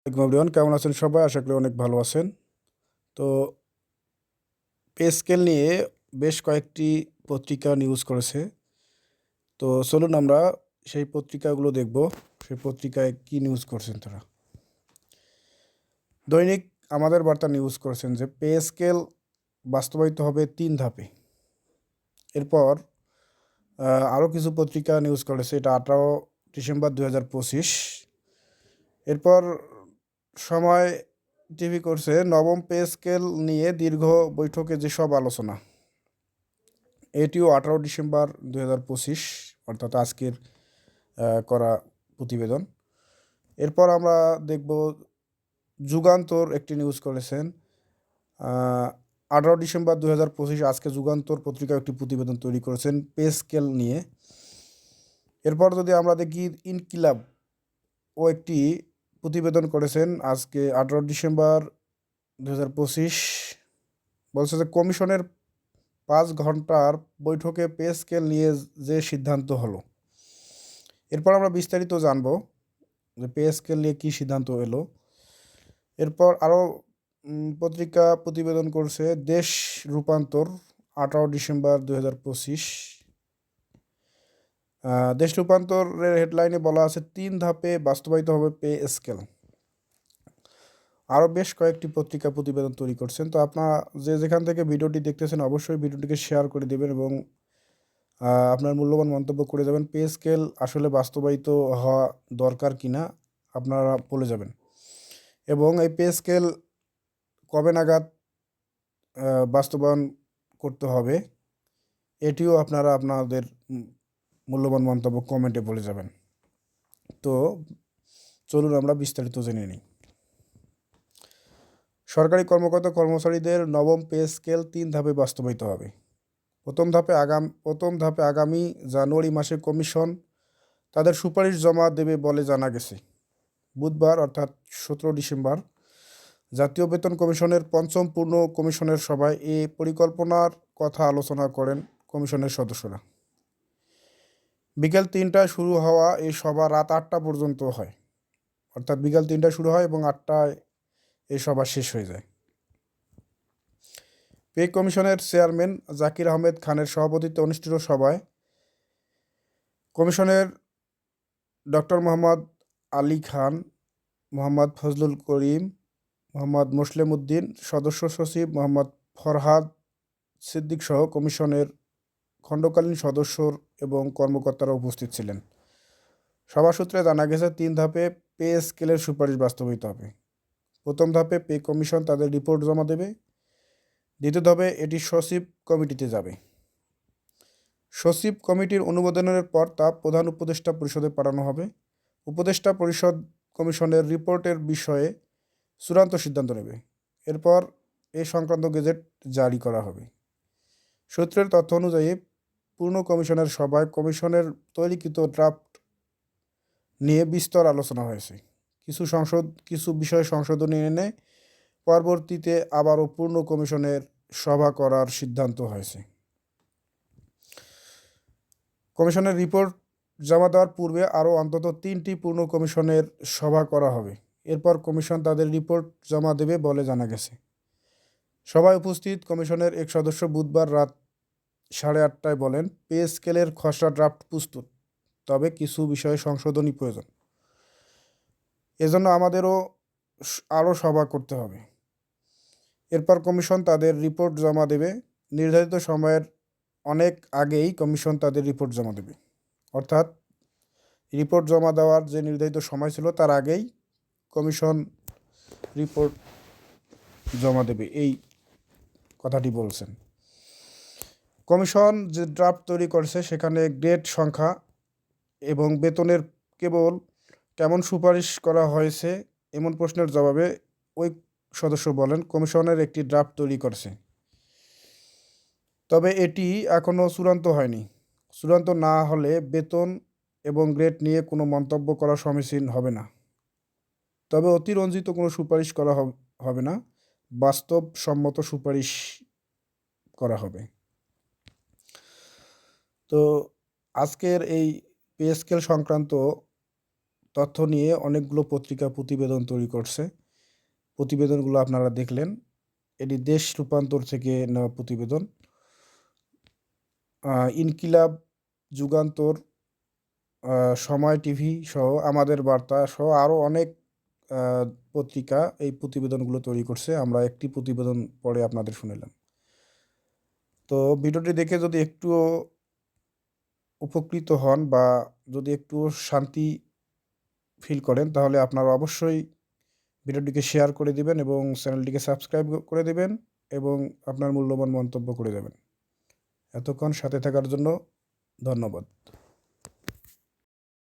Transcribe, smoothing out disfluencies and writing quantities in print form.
Everyone, কেমন আছেন সবাই? আশা করি অনেক ভালো আছেন। তো পে স্কেল নিয়ে বেশ কয়েকটি পত্রিকা নিউজ করেছে। তো চলুন আমরা সেই পত্রিকাগুলো দেখব। সেই পত্রিকায় কি নিউজ করছেন তারা। দৈনিক আমাদের বার্তা নিউজ করেছেন যে পে স্কেল বাস্তবায়িত হবে 3 ধাপে। এরপর আরও কিছু পত্রিকা নিউজ করেছে, এটা 18 ডিসেম্বর 2025। এরপর সময় টিভি করছে নবম পে স্কেল নিয়ে দীর্ঘ বৈঠকে যেসব আলোচনা। এটিও 18 ডিসেম্বর 2025, অর্থাৎ আজকের করা প্রতিবেদন। এরপর আমরা দেখব যুগান্তর একটি নিউজ করেছেন 18 ডিসেম্বর 2025, আজকে যুগান্তর পত্রিকা একটি প্রতিবেদন তৈরি করেছেন পে স্কেল নিয়ে। এরপর যদি আমরা দেখি ইনকিলাব ও একটি প্রতিবেদন করেছেন আজকে 18 ডিসেম্বর 2025, বলছে যে কমিশনের 5 ঘন্টার বৈঠকে পে স্কেল নিয়ে যে সিদ্ধান্ত হলো। এরপর আমরা বিস্তারিত জানব যে পে স্কেল নিয়ে কী সিদ্ধান্ত এলো। এরপর আরও পত্রিকা প্রতিবেদন করছে দেশ রূপান্তর 18 ডিসেম্বর 2025। দেশ রূপান্তরের হেডলাইনে বলা আছে 3 ধাপে বাস্তবায়িত হবে পে স্কেল। আরও বেশ কয়েকটি পত্রিকা প্রতিবেদন তৈরি করছেন। তো আপনারা যে যেখান থেকে ভিডিওটি দেখতেছেন অবশ্যই ভিডিওটিকে শেয়ার করে দেবেন এবং আপনার মূল্যবান মন্তব্য করে যাবেন। পে স্কেল আসলে বাস্তবায়িত হওয়া দরকার কিনা আপনারা বলে যাবেন, এবং এই পে স্কেল কবে নাগাদ বাস্তবায়ন করতে হবে এটিও আপনারা আপনাদের মূল্যবান মন্তব্য কমেন্টে বলে যাবেন। তো চলুন আমরা বিস্তারিত জেনে নিই। সরকারি কর্মকর্তা কর্মচারীদের নবম পে স্কেল 3 ধাপে বাস্তবায়িত হবে। প্রথম ধাপে আগামী জানুয়ারি মাসে কমিশন তাদের সুপারিশ জমা দেবে বলে জানা গেছে। বুধবার অর্থাৎ 17 ডিসেম্বর জাতীয় বেতন কমিশনের 5ম পূর্ণ কমিশনের সভায় এ পরিকল্পনার কথা আলোচনা করেন কমিশনের সদস্যরা। বিকেল 3টায় শুরু হওয়া এই সভা রাত 8টা পর্যন্ত হয়, অর্থাৎ বিকেল 3টায় শুরু হয় এবং 8টায় এই সভা শেষ হয়ে যায়। পে কমিশনের চেয়ারম্যান জাকির আহমেদ খানের সভাপতিত্বে অনুষ্ঠিত সভায় কমিশনের ডক্টর মোহাম্মদ আলী খান, মোহাম্মদ ফজলুল করিম, মোহাম্মদ মুসলিম উদ্দিন, সদস্য সচিব মোহাম্মদ ফরহাদ সিদ্দিক সহ কমিশনের খণ্ডকালীন সদস্য এবং কর্মকর্তারা উপস্থিত ছিলেন। সভা সূত্রে জানা গেছে 3 ধাপে পে স্কেলের সুপারিশ বাস্তবায়িত হবে। প্রথম ধাপে পে কমিশন তাদের রিপোর্ট জমা দেবে। দ্বিতীয় ধাপে এটি সচিব কমিটিতে যাবে। সচিব কমিটির অনুমোদনের পর তা প্রধান উপদেষ্টা পরিষদে পাঠানো হবে। উপদেষ্টা পরিষদ কমিশনের রিপোর্টের বিষয়ে চূড়ান্ত সিদ্ধান্ত নেবে। এরপর এ সংক্রান্ত গেজেট জারি করা হবে। সূত্রের তথ্য অনুযায়ী পূর্ণ কমিশনের সভায় কমিশনের তৈরিকৃত ড্রাফট নিয়ে বিস্তর আলোচনা হয়েছে। কিছু বিষয় সংশোধনী এনে পরবর্তীতে আবারও পূর্ণ কমিশনের সভা করার সিদ্ধান্ত হয়েছে। কমিশনের রিপোর্ট জমা দেওয়ার পূর্বে আরও অন্তত 3টি পূর্ণ কমিশনের সভা করা হবে। এরপর কমিশন তাদের রিপোর্ট জমা দেবে বলে জানা গেছে। সভায় উপস্থিত কমিশনের এক সদস্য বুধবার রাত 8:30টায় বলেন, পে স্কেলের খসড়া ড্রাফট প্রস্তুত, তবে কিছু বিষয়ে সংশোধনী প্রয়োজন। এজন্য আমাদেরও আরও সভা করতে হবে। এরপর কমিশন তাদের রিপোর্ট জমা দেবে। নির্ধারিত সময়ের অনেক আগেই কমিশন তাদের রিপোর্ট জমা দেবে, অর্থাৎ রিপোর্ট জমা দেওয়ার যে নির্ধারিত সময় ছিল তার আগেই কমিশন রিপোর্ট জমা দেবে, এই কথাটি বলছেন। কমিশন যে ড্রাফট তৈরি করেছে সেখানে গ্রেড সংখ্যা এবং বেতনের কেমন সুপারিশ করা হয়েছে এমন প্রশ্নের জবাবে ওই সদস্য বলেন, কমিশনের একটি ড্রাফট তৈরি করেছে, তবে এটি এখনও চূড়ান্ত হয়নি। চূড়ান্ত না হলে বেতন এবং গ্রেড নিয়ে কোনো মন্তব্য করা সমীচীন হবে না। তবে অতিরঞ্জিত কোনো সুপারিশ করা হবে না, বাস্তবসম্মত সুপারিশ করা হবে। তো আজকের এই পে স্কেল সংক্রান্ত তথ্য নিয়ে অনেকগুলো পত্রিকা প্রতিবেদন তৈরি করছে। প্রতিবেদনগুলো আপনারা দেখলেন। এটি দেশ রূপান্তর থেকে নেওয়া প্রতিবেদন। ইনকিলাব, যুগান্তর, সময় টিভি সহ আমাদের বার্তা সহ আরও অনেক পত্রিকা এই প্রতিবেদনগুলো তৈরি করছে। আমরা একটি প্রতিবেদন পড়ে আপনাদের শুনালাম। তো ভিডিওটি দেখে যদি একটুও উপকৃত হন বা যদি একটুও শান্তি ফিল করেন, তাহলে আপনারা অবশ্যই ভিডিওটিকে শেয়ার করে দিবেন এবং চ্যানেলটিকে সাবস্ক্রাইব করে দিবেন এবং আপনার মূল্যবান মন্তব্য করে দেবেন। এতক্ষণ সাথে থাকার জন্য ধন্যবাদ।